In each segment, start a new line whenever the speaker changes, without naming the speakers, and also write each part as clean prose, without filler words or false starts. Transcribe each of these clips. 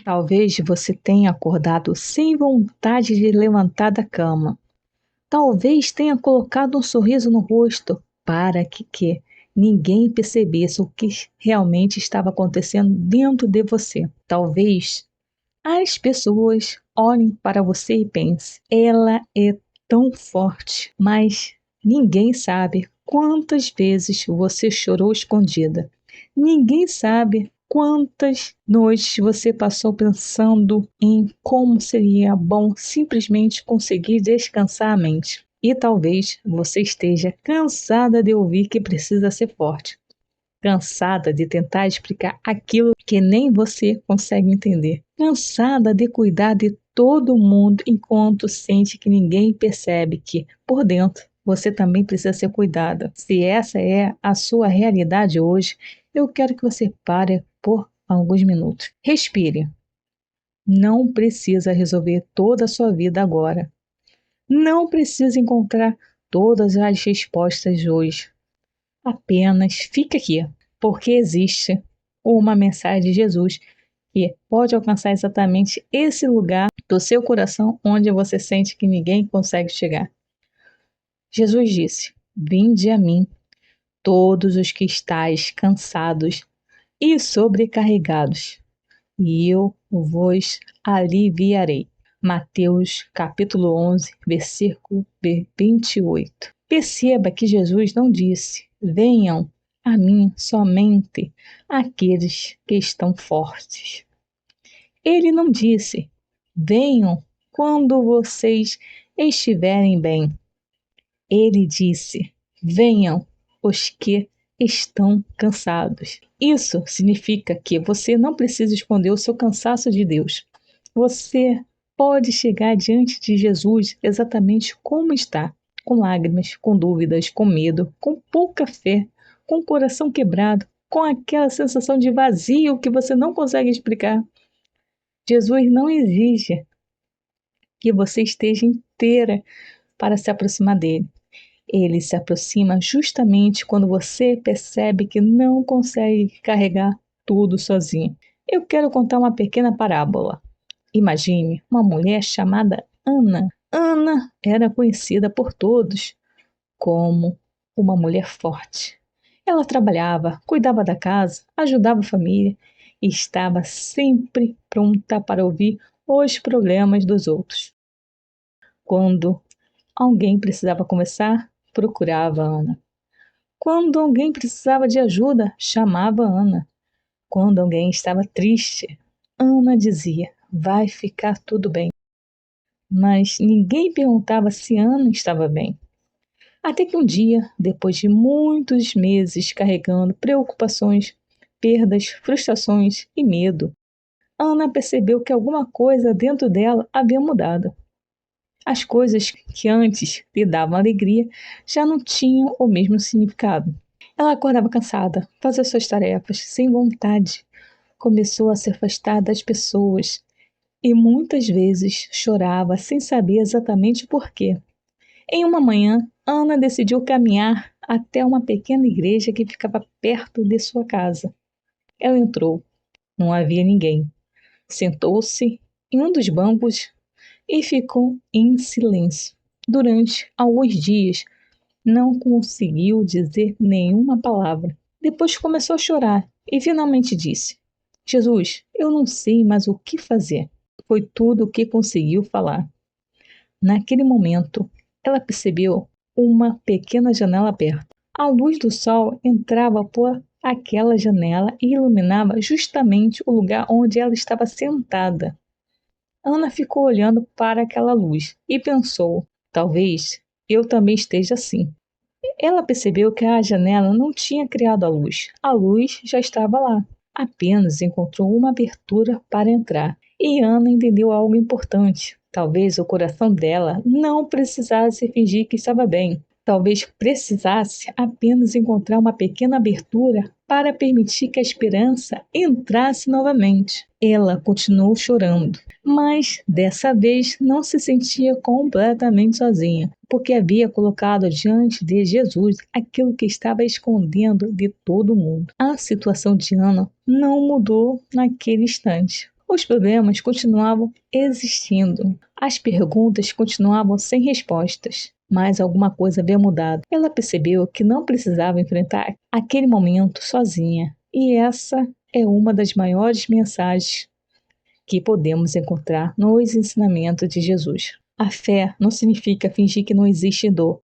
Talvez você tenha acordado sem vontade de levantar da cama. Talvez tenha colocado um sorriso no rosto para que ninguém percebesse o que realmente estava acontecendo dentro de você. Talvez as pessoas olhem para você e pensem: ela é tão forte, mas ninguém sabe quantas vezes você chorou escondida. Ninguém sabe quantas noites você passou pensando em como seria bom simplesmente conseguir descansar a mente. E talvez você esteja cansada de ouvir que precisa ser forte, cansada de tentar explicar aquilo que nem você consegue entender, cansada de cuidar de todo mundo enquanto sente que ninguém percebe que, por dentro, você também precisa ser cuidada. Se essa é a sua realidade hoje, eu quero que você pare por alguns minutos. Respire. Não precisa resolver toda a sua vida agora. Não precisa encontrar todas as respostas hoje. Apenas fique aqui, porque existe uma mensagem de Jesus que pode alcançar exatamente esse lugar do seu coração onde você sente que ninguém consegue chegar. Jesus disse: Vinde a mim, todos os que estáis cansados e sobrecarregados, e eu vos aliviarei. Mateus capítulo 11, versículo 28. Perceba que Jesus não disse: venham a mim somente aqueles que estão fortes. Ele não disse: venham quando vocês estiverem bem. Ele disse: venham os que estão cansados. Isso significa que você não precisa esconder o seu cansaço de Deus. Você pode chegar diante de Jesus exatamente como está, com lágrimas, com dúvidas, com medo, com pouca fé, com o coração quebrado, com aquela sensação de vazio que você não consegue explicar. Jesus não exige que você esteja inteira para se aproximar dele. Ele se aproxima justamente quando você percebe que não consegue carregar tudo sozinho. Eu quero contar uma pequena parábola. Imagine uma mulher chamada Ana. Ana era conhecida por todos como uma mulher forte. Ela trabalhava, cuidava da casa, ajudava a família e estava sempre pronta para ouvir os problemas dos outros. Quando alguém precisava conversar, procurava Ana. Quando alguém precisava de ajuda, chamava Ana. Quando alguém estava triste, Ana dizia: vai ficar tudo bem. Mas ninguém perguntava se Ana estava bem. Até que um dia, depois de muitos meses carregando preocupações, perdas, frustrações e medo, Ana percebeu que alguma coisa dentro dela havia mudado. As coisas que antes lhe davam alegria já não tinham o mesmo significado. Ela acordava cansada, fazia suas tarefas sem vontade, começou a se afastar das pessoas e muitas vezes chorava sem saber exatamente por quê. Em uma manhã, Ana decidiu caminhar até uma pequena igreja que ficava perto de sua casa. Ela entrou. Não havia ninguém. Sentou-se em um dos bancos e ficou em silêncio. Durante alguns dias, não conseguiu dizer nenhuma palavra. Depois começou a chorar e finalmente disse: Jesus, eu não sei mais o que fazer. Foi tudo o que conseguiu falar. Naquele momento, ela percebeu uma pequena janela aberta. A luz do sol entrava por aquela janela e iluminava justamente o lugar onde ela estava sentada. Ana ficou olhando para aquela luz e pensou: talvez eu também esteja assim. Ela percebeu que a janela não tinha criado a luz já estava lá. Apenas encontrou uma abertura para entrar. E Ana entendeu algo importante. Talvez o coração dela não precisasse fingir que estava bem. Talvez precisasse apenas encontrar uma pequena abertura para permitir que a esperança entrasse novamente. Ela continuou chorando, mas dessa vez não se sentia completamente sozinha, porque havia colocado diante de Jesus aquilo que estava escondendo de todo mundo. A situação de Ana não mudou naquele instante. Os problemas continuavam existindo. As perguntas continuavam sem respostas. Mas alguma coisa havia mudado. Ela percebeu que não precisava enfrentar aquele momento sozinha. E essa é uma das maiores mensagens que podemos encontrar nos ensinamentos de Jesus. A fé não significa fingir que não existe dor.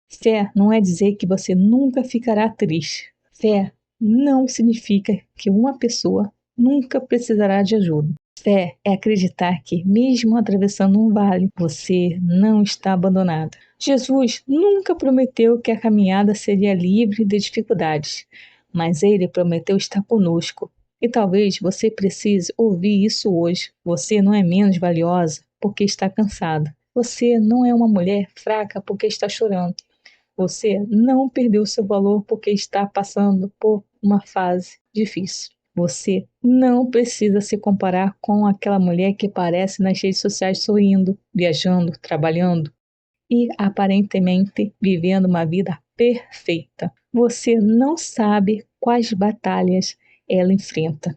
Fé não é dizer que você nunca ficará triste. Fé não significa que uma pessoa nunca precisará de ajuda. Fé é acreditar que, mesmo atravessando um vale, você não está abandonada. Jesus nunca prometeu que a caminhada seria livre de dificuldades, mas ele prometeu estar conosco. E talvez você precise ouvir isso hoje. Você não é menos valiosa porque está cansada. Você não é uma mulher fraca porque está chorando. Você não perdeu seu valor porque está passando por uma fase difícil. Você não precisa se comparar com aquela mulher que aparece nas redes sociais sorrindo, viajando, trabalhando e aparentemente vivendo uma vida perfeita. Você não sabe quais batalhas ela enfrenta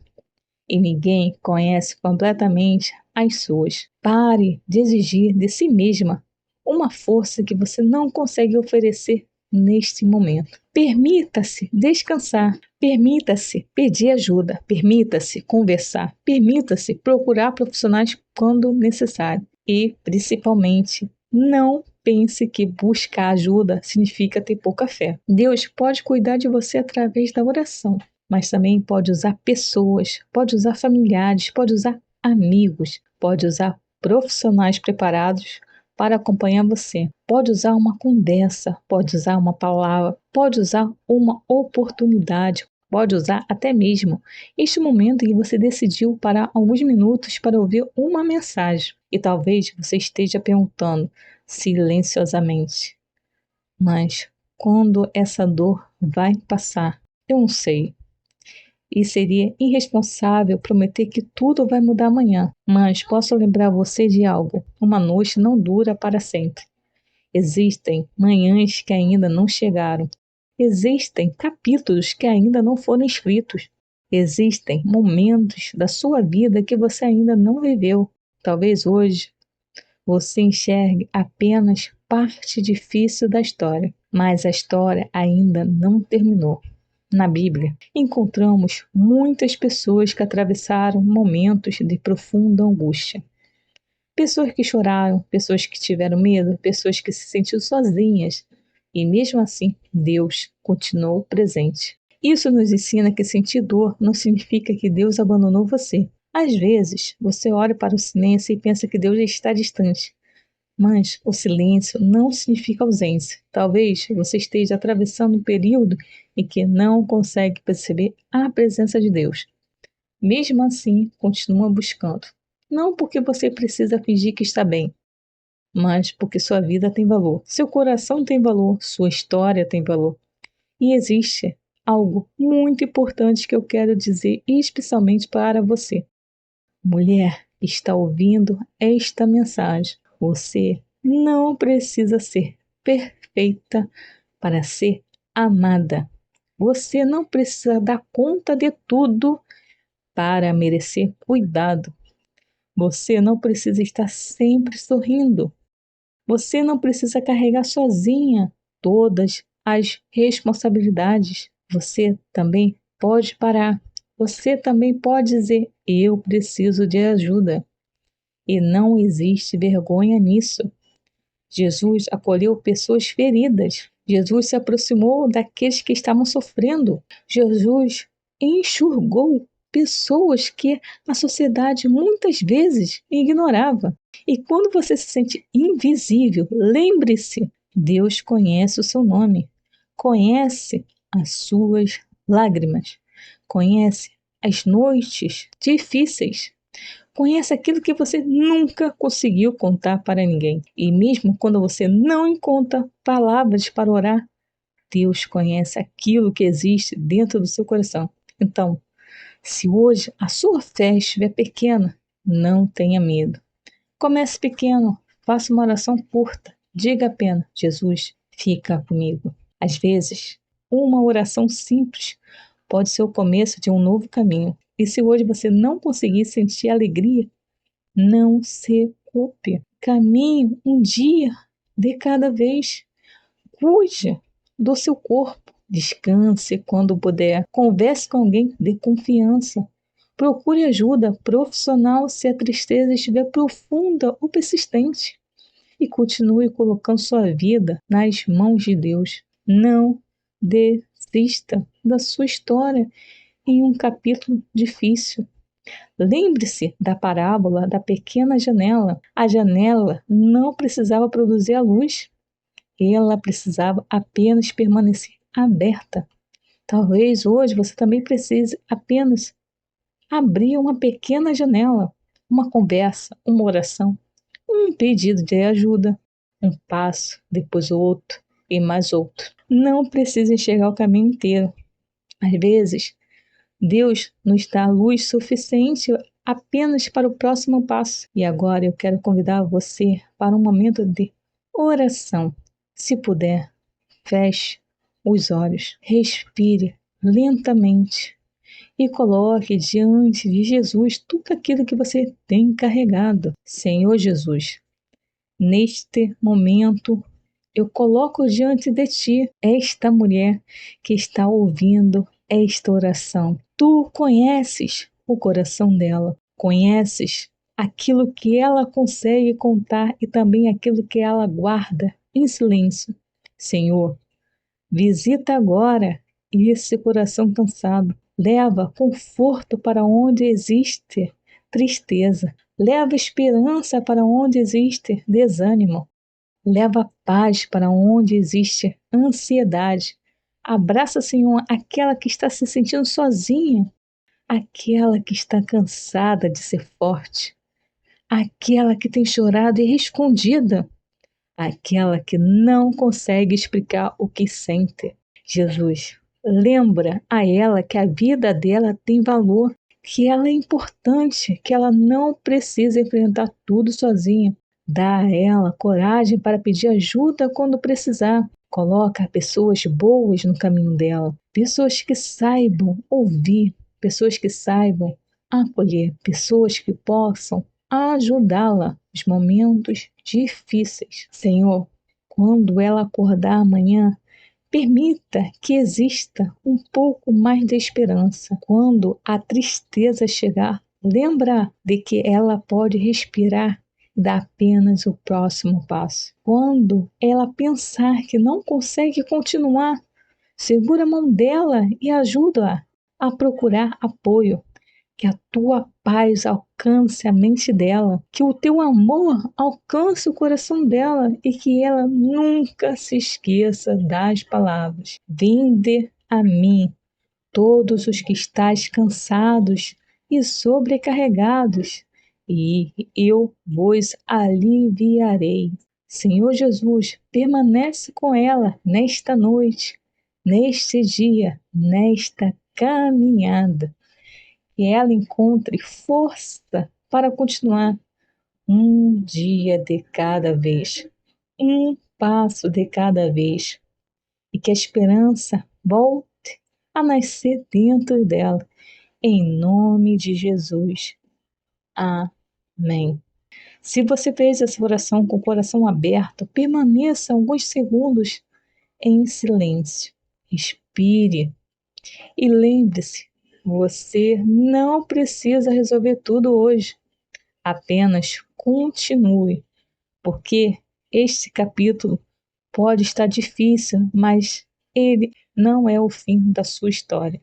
e ninguém conhece completamente as suas. Pare de exigir de si mesma uma força que você não consegue oferecer neste momento. Permita-se descansar, permita-se pedir ajuda, permita-se conversar, permita-se procurar profissionais quando necessário e, principalmente, não pense que buscar ajuda significa ter pouca fé. Deus pode cuidar de você através da oração, mas também pode usar pessoas, pode usar familiares, pode usar amigos, pode usar profissionais preparados para acompanhar você. Pode usar uma conversa, pode usar uma palavra, pode usar uma oportunidade, pode usar até mesmo este momento em que você decidiu parar alguns minutos para ouvir uma mensagem. E talvez você esteja perguntando silenciosamente: mas quando essa dor vai passar? Eu não sei. E seria irresponsável prometer que tudo vai mudar amanhã. Mas posso lembrar você de algo: uma noite não dura para sempre. Existem manhãs que ainda não chegaram. Existem capítulos que ainda não foram escritos. Existem momentos da sua vida que você ainda não viveu. Talvez hoje você enxergue apenas parte difícil da história, mas a história ainda não terminou. Na Bíblia, encontramos muitas pessoas que atravessaram momentos de profunda angústia. Pessoas que choraram, pessoas que tiveram medo, pessoas que se sentiram sozinhas. E mesmo assim, Deus continuou presente. Isso nos ensina que sentir dor não significa que Deus abandonou você. Às vezes, você olha para o silêncio e pensa que Deus está distante. Mas o silêncio não significa ausência. Talvez você esteja atravessando um período em que não consegue perceber a presença de Deus. Mesmo assim, continua buscando. Não porque você precisa fingir que está bem, mas porque sua vida tem valor. Seu coração tem valor, sua história tem valor. E existe algo muito importante que eu quero dizer especialmente para você. Mulher, está ouvindo esta mensagem. Você não precisa ser perfeita para ser amada. Você não precisa dar conta de tudo para merecer cuidado. Você não precisa estar sempre sorrindo. Você não precisa carregar sozinha todas as responsabilidades. Você também pode parar. Você também pode dizer: eu preciso de ajuda. E não existe vergonha nisso. Jesus acolheu pessoas feridas. Jesus se aproximou daqueles que estavam sofrendo. Jesus enxugou pessoas que a sociedade muitas vezes ignorava. E quando você se sente invisível, lembre-se, Deus conhece o seu nome, conhece as suas lágrimas, conhece as noites difíceis. Conhece aquilo que você nunca conseguiu contar para ninguém. E mesmo quando você não encontra palavras para orar, Deus conhece aquilo que existe dentro do seu coração. Então, se hoje a sua fé estiver pequena, não tenha medo. Comece pequeno, faça uma oração curta. Diga apenas: Jesus, fica comigo. Às vezes, uma oração simples pode ser o começo de um novo caminho. E se hoje você não conseguir sentir alegria, não se culpe. Caminhe um dia de cada vez. Cuide do seu corpo. Descanse quando puder. Converse com alguém de confiança. Procure ajuda profissional se a tristeza estiver profunda ou persistente. E continue colocando sua vida nas mãos de Deus. Não desista da sua história em um capítulo difícil. Lembre-se da parábola da pequena janela. A janela não precisava produzir a luz, ela precisava apenas permanecer aberta. Talvez hoje você também precise apenas abrir uma pequena janela, uma conversa, uma oração, um pedido de ajuda, um passo, depois outro e mais outro. Não precisa enxergar o caminho inteiro. Às vezes, Deus nos dá luz suficiente apenas para o próximo passo. E agora eu quero convidar você para um momento de oração. Se puder, feche os olhos, respire lentamente e coloque diante de Jesus tudo aquilo que você tem carregado. Senhor Jesus, neste momento eu coloco diante de ti esta mulher que está ouvindo esta oração. Tu conheces o coração dela, conheces aquilo que ela consegue contar e também aquilo que ela guarda em silêncio. Senhor, visita agora esse coração cansado. Leva conforto para onde existe tristeza. Leva esperança para onde existe desânimo. Leva paz para onde existe ansiedade. Abraça, Senhor, aquela que está se sentindo sozinha, aquela que está cansada de ser forte, aquela que tem chorado e escondida, aquela que não consegue explicar o que sente. Jesus, lembra a ela que a vida dela tem valor, que ela é importante, que ela não precisa enfrentar tudo sozinha. Dá a ela coragem para pedir ajuda quando precisar. Coloca pessoas boas no caminho dela, pessoas que saibam ouvir, pessoas que saibam acolher, pessoas que possam ajudá-la nos momentos difíceis. Senhor, quando ela acordar amanhã, permita que exista um pouco mais de esperança. Quando a tristeza chegar, lembra de que ela pode respirar e dar apenas o próximo passo. Quando ela pensar que não consegue continuar, segura a mão dela e ajuda-a a procurar apoio. Que a tua paz alcance a mente dela, que o teu amor alcance o coração dela e que ela nunca se esqueça das palavras: Vinde a mim, todos os que estáis cansados e sobrecarregados, e eu vos aliviarei. Senhor Jesus, permanece com ela nesta noite, neste dia, nesta caminhada. Que ela encontre força para continuar um dia de cada vez, um passo de cada vez, e que a esperança volte a nascer dentro dela, em nome de Jesus. Amém. Se você fez essa oração com o coração aberto, permaneça alguns segundos em silêncio. Respire e lembre-se, você não precisa resolver tudo hoje. Apenas continue, porque este capítulo pode estar difícil, mas ele não é o fim da sua história.